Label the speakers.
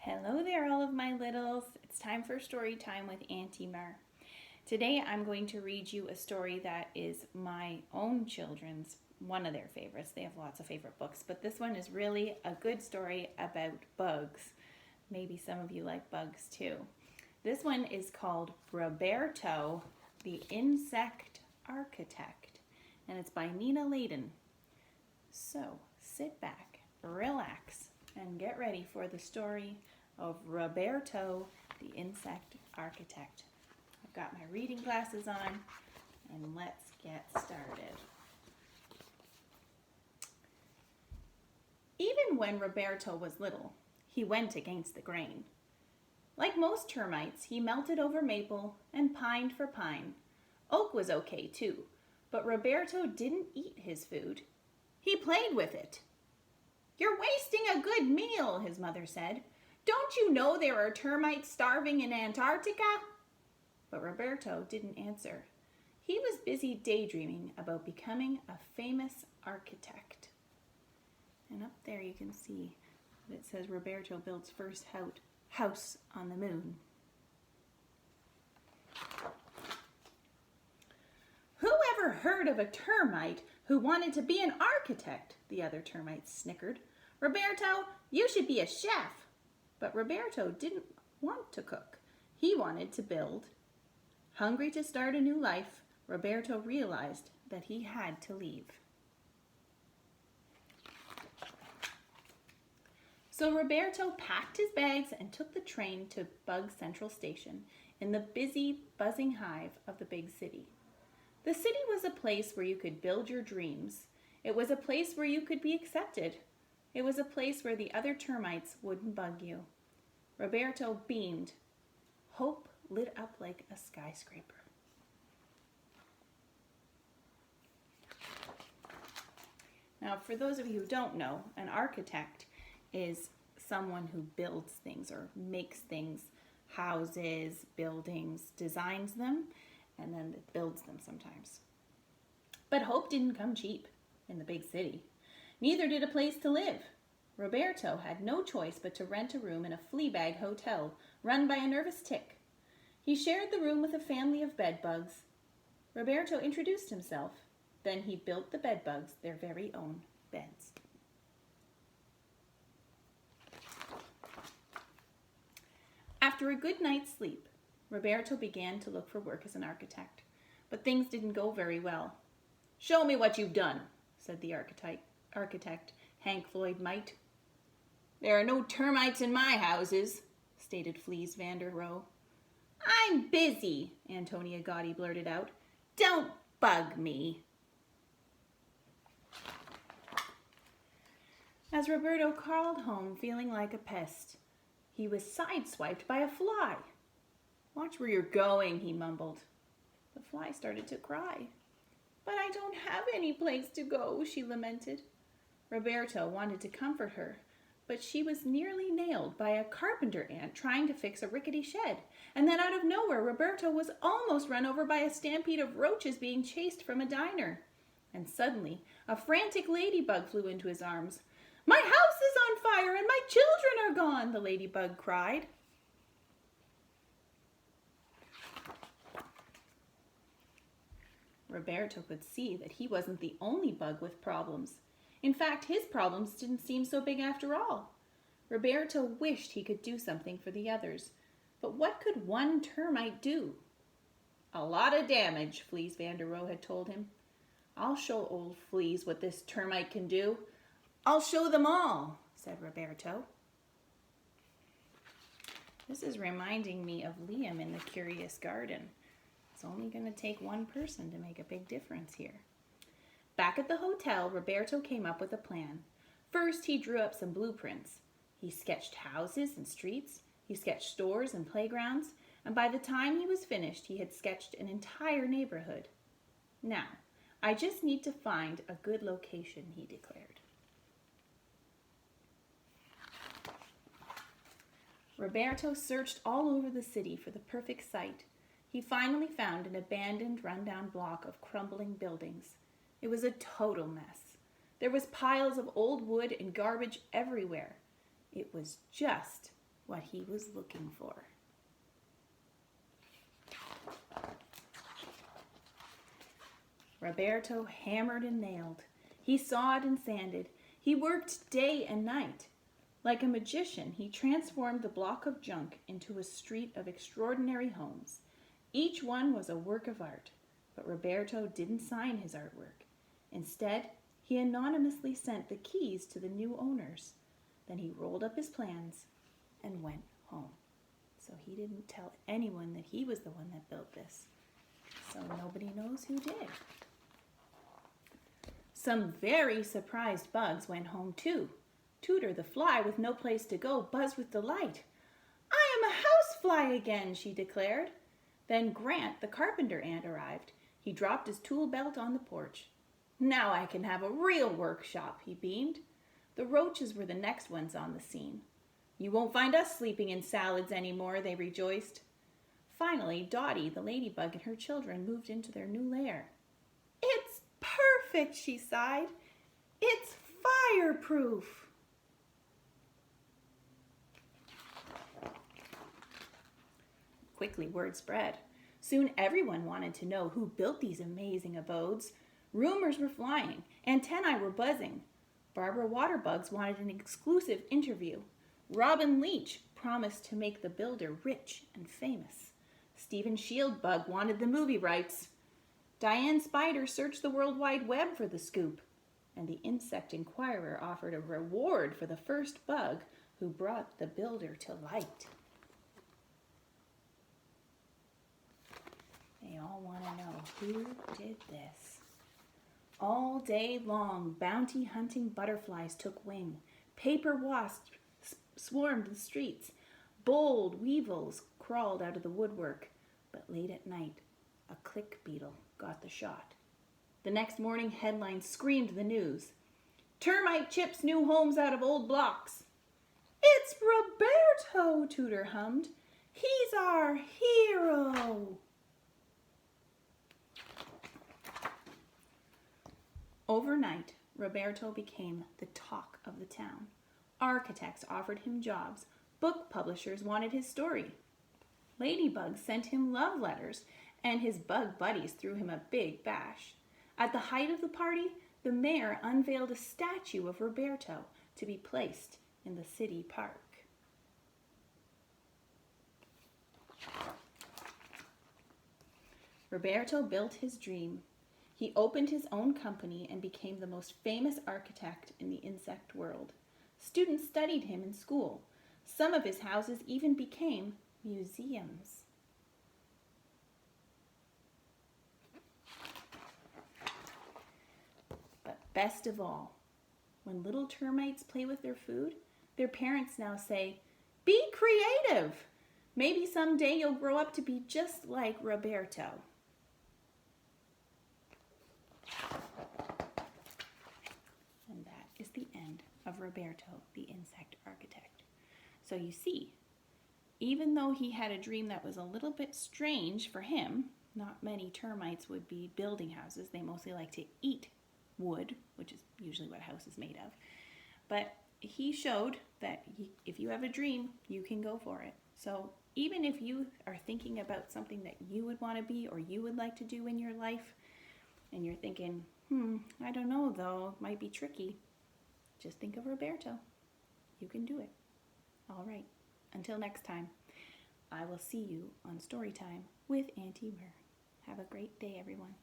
Speaker 1: Hello there, all of my littles. It's time for story time with Auntie Mir. Today I'm going to read you a story that is my own children's, one of their favorites. They have lots of favorite books, but this one is really a good story about bugs. Maybe some of you like bugs too. This one is called Roberto, the Insect Architect, and it's by Nina Layden. So sit back, relax, and get ready for the story of Roberto, the Insect Architect. I've got my reading glasses on, and let's get started. Even when Roberto was little, he went against the grain. Like most termites, he melted over maple and pined for pine. Oak was okay too, but Roberto didn't eat his food. He played with it. "You're wasting a good meal," his mother said. "Don't you know there are termites starving in Antarctica?" But Roberto didn't answer. He was busy daydreaming about becoming a famous architect. And up there you can see that it says Roberto builds first house on the moon. "Who ever heard of a termite who wanted to be an architect?" the other termites snickered. "Roberto, you should be a chef." But Roberto didn't want to cook. He wanted to build. Hungry to start a new life, Roberto realized that he had to leave. So Roberto packed his bags and took the train to Bug Central Station in the busy, buzzing hive of the big city. The city was a place where you could build your dreams. It was a place where you could be accepted. It was a place where the other termites wouldn't bug you. Roberto beamed. Hope lit up like a skyscraper. Now, for those of you who don't know, an architect is someone who builds things or makes things, houses, buildings, designs them, and then builds them sometimes. But hope didn't come cheap in the big city. Neither did a place to live. Roberto had no choice but to rent a room in a flea-bag hotel run by a nervous tick. He shared the room with a family of bedbugs. Roberto introduced himself. Then he built the bedbugs their very own beds. After a good night's sleep, Roberto began to look for work as an architect. But things didn't go very well. "Show me what you've done," said the architect, Hank Floyd Might. "There are no termites in my houses," stated Fleas Vander Rohe. "I'm busy," Antonia Gotti blurted out. "Don't bug me." As Roberto crawled home feeling like a pest, he was sideswiped by a fly. "Watch where you're going," he mumbled. The fly started to cry. "But I don't have any place to go," she lamented. Roberto wanted to comfort her, but she was nearly nailed by a carpenter ant trying to fix a rickety shed. And then out of nowhere, Roberto was almost run over by a stampede of roaches being chased from a diner. And suddenly, a frantic ladybug flew into his arms. "My house is on fire and my children are gone," the ladybug cried. Roberto could see that he wasn't the only bug with problems. In fact, his problems didn't seem so big after all. Roberto wished he could do something for the others. But what could one termite do? "A lot of damage," Fleas Vander Rohe had told him. "I'll show old Fleas what this termite can do. I'll show them all," said Roberto. This is reminding me of Liam in The Curious Garden. It's only going to take one person to make a big difference here. Back at the hotel, Roberto came up with a plan. First, he drew up some blueprints. He sketched houses and streets. He sketched stores and playgrounds. And by the time he was finished, he had sketched an entire neighborhood. "Now, I just need to find a good location," he declared. Roberto searched all over the city for the perfect site. He finally found an abandoned, rundown block of crumbling buildings. It was a total mess. There was piles of old wood and garbage everywhere. It was just what he was looking for. Roberto hammered and nailed. He sawed and sanded. He worked day and night. Like a magician, he transformed the block of junk into a street of extraordinary homes. Each one was a work of art, but Roberto didn't sign his artwork. Instead, he anonymously sent the keys to the new owners. Then he rolled up his plans and went home. So he didn't tell anyone that he was the one that built this. So nobody knows who did. Some very surprised bugs went home too. Tooter the fly, with no place to go, buzzed with delight. "I am a housefly again," she declared. Then Grant, the carpenter ant, arrived. He dropped his tool belt on the porch. "Now I can have a real workshop," he beamed. The roaches were the next ones on the scene. "You won't find us sleeping in salads anymore," they rejoiced. Finally, Dottie, the ladybug, and her children moved into their new lair. "It's perfect," she sighed. "It's fireproof." Quickly, word spread. Soon everyone wanted to know who built these amazing abodes. Rumors were flying. Antennae were buzzing. Barbara Waterbugs wanted an exclusive interview. Robin Leach promised to make the builder rich and famous. Stephen Shieldbug wanted the movie rights. Diane Spider searched the World Wide Web for the scoop. And the Insect Inquirer offered a reward for the first bug who brought the builder to light. They all want to know who did this. All day long, bounty hunting butterflies took wing. Paper wasps swarmed the streets. Bold weevils crawled out of the woodwork. But late at night, a click beetle got the shot. The next morning, headlines screamed the news. "Termite chips new homes out of old blocks." "It's Roberto," Tooter hummed. "He's our hero." Overnight, Roberto became the talk of the town. Architects offered him jobs. Book publishers wanted his story. Ladybugs sent him love letters, and his bug buddies threw him a big bash. At the height of the party, the mayor unveiled a statue of Roberto to be placed in the city park. Roberto built his dream. He opened his own company and became the most famous architect in the insect world. Students studied him in school. Some of his houses even became museums. But best of all, when little termites play with their food, their parents now say, "Be creative! Maybe someday you'll grow up to be just like Roberto." And that is the end of Roberto, the insect architect. So you see, even though he had a dream that was a little bit strange for him, not many termites would be building houses. They mostly like to eat wood, which is usually what a house is made of. But he showed that if you have a dream, you can go for it. So even if you are thinking about something that you would want to be or you would like to do in your life, and you're thinking, I don't know though, it might be tricky, just think of Roberto. You can do it. All right, until next time, I will see you on Storytime with Auntie Mir. Have a great day, everyone.